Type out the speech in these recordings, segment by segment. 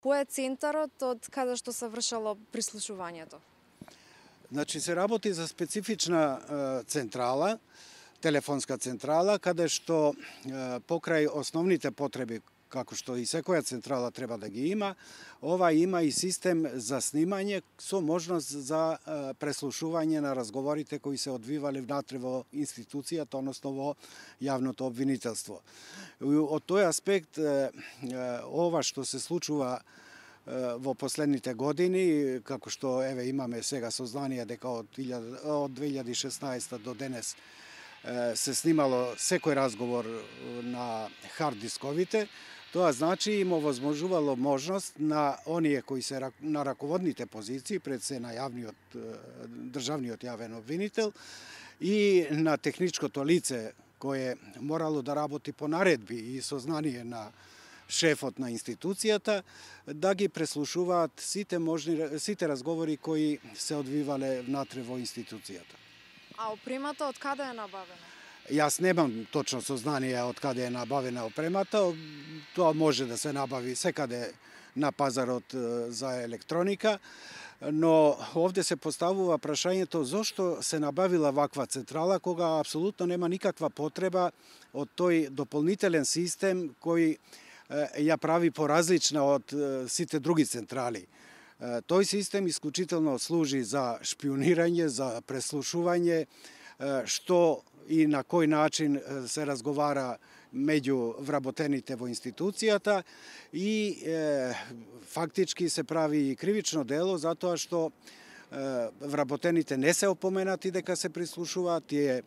кој е центарот од каде што се вршало прислушувањето? Значи се работи за специфична централа, телефонска централа, каде што покрај основните потреби, како што и секоја централа треба да ги има, ова има и систем за снимање со можност за преслушување на разговорите кои се одвивале внатре во институцијата, односно во јавното обвинителство. Од тој аспект, ова што се случува во последните години, како што имаме сега сознание дека од 2016 до денес се снимало секој разговор на хард дисковите, тоа значи им овозможувало можност на оние кои се на раководните позиции, пред се на државниот јавен обвинител и на техничкото лице кое морало да работи по наредби и сознание на шефот на институцијата, да ги преслушуваат сите разговори кои се одвивале внатре во институцијата. А опремата од каде е набавена? Јас немам точно сознание од каде е набавена опремата. Тоа може да се набави секаде на пазарот за електроника, но овде се поставува прашањето зошто се набавила ваква централа кога апсолутно нема никаква потреба од тој дополнителен систем кој ја прави поразлична од сите други централи. Тој систем исклучително служи за шпионирање, за преслушување, што и на кој начин се разговара меѓу вработените во институцијата и фактички се прави и кривично дело затоа што вработените не се опоменати дека се прислушуваат, тие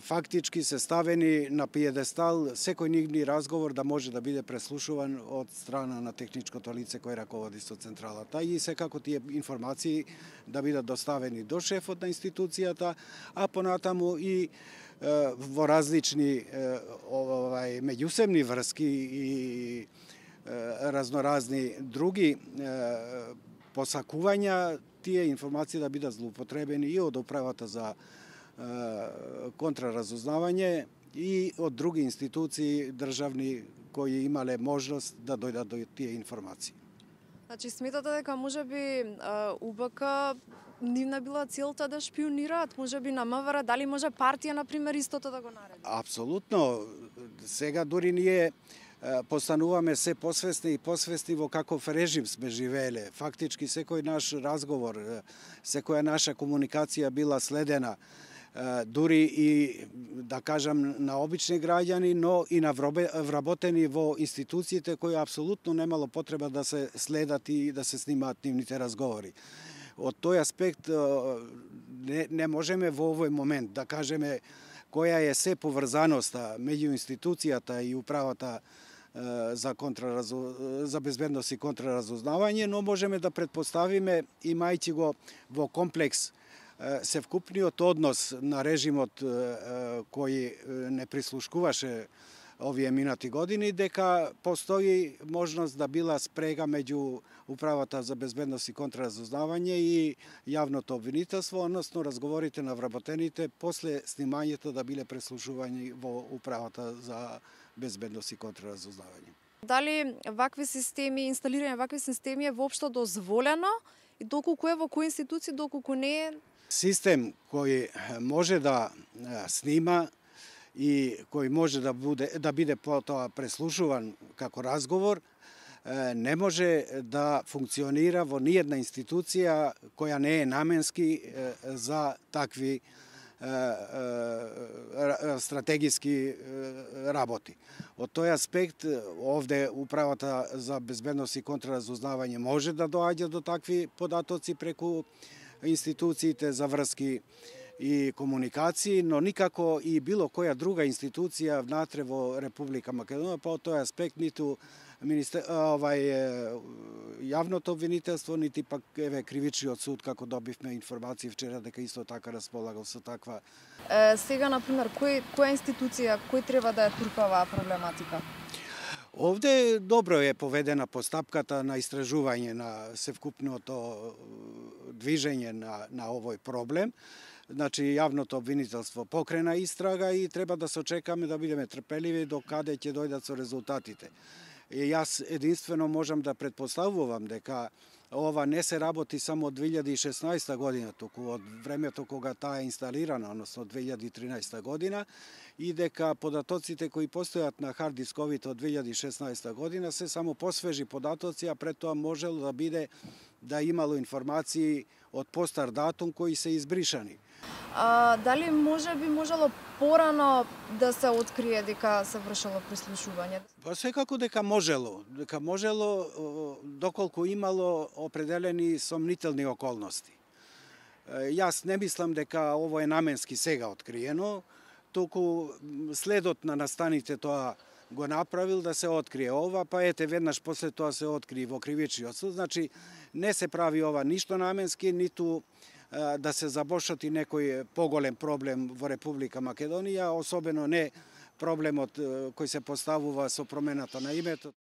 фактички се ставени на пиедестал секој нивни разговор да може да биде преслушуван од страна на техничкото лице кој раководи со централата и секако тие информации да бидат доставени до шефот на институцијата, а понатаму и во различни меѓусебни врски и разноразни други посакувања, тие информации да бидат злоупотребени и од управата за контраразузнавање и од други институции државни кои имале можност да дојдат до тие информации. Значи сметате дека можеби УБК нивна била целта да шпионираат, можеби на МВР, дали може партија на пример истото да го нареди? Апсолутно. Сега дури ние постануваме се посвесни и посвесни во каков режим сме живееле. Фактички секој наш разговор, секоја наша комуникација била следена, дури и, да кажам, на обични граѓани, но и на вработени во институциите кои апсолутно немало потреба да се следат и да се снимаат нивните разговори. Од тој аспект не можеме во овој момент да кажеме која е се поврзаноста меѓу институцијата и управата за безбедност и контраразузнавање, но можеме да претпоставиме, имајќи го во комплекс севкупниот однос на режимот кој не прислушкуваше овие минати години, дека постои можност да била спрега меѓу Управата за безбедност и контраразузнавање и јавното обвинителство, односно разговорите на вработените после снимањето да биле преслушувани во Управата за безбедност и контраразузнавање. Дали вакви системи, инсталирање вакви системи е воопшто дозволено и доколку е во кои институции, доколку не е? Систем кој може да снима и кој може да биде потоа преслушуван како разговор, не може да функционира во ниедна институција која не е наменски за такви стратегиски работи. Од тој аспект, овде Управата за безбедност и контраразузнавање може да доаѓа до такви податоци преку институциите за врски и комуникации, но никако и било која друга институција внатре во Република Македонија, па од тој аспект ниту јавното обвинителство, нити пак кривичниот суд, како добивме информации вчера дека исто така располагал со таква. Сега, например, која институција, кој треба да ја турка оваа проблематика? Овде добро е поведена постапката на истражување на севкупното движење на овој проблем. Значи, јавното обвинителство покрена истрага и треба да се очекаме да бидеме трпеливи до каде ќе дојдат со резултатите. Јас единствено можам да предпоставувам дека ова не се работи само од 2016 година, туку од времето кога таа е инсталирана, односно од 2013 година, и дека податоците кои постојат на хард дисковите од 2016 година се само посвежи податоци, а пред тоа можело да биде да имало информации од постар датум кои се избришани. Дали можело порано да се открие дека се вршело прислушување? Па секако дека можело доколку имало определени сомнителни околности. Јас не мислам дека ово е наменски сега откриено, туку следот на настаните тоа го направил да се открие ова, па ете веднаш после тоа се откри во кривичниот суд. Значи не се прави ова ништо наменски, ниту да се забошати некој поголем проблем во Република Македонија, особено не проблемот кој се поставува со промената на името.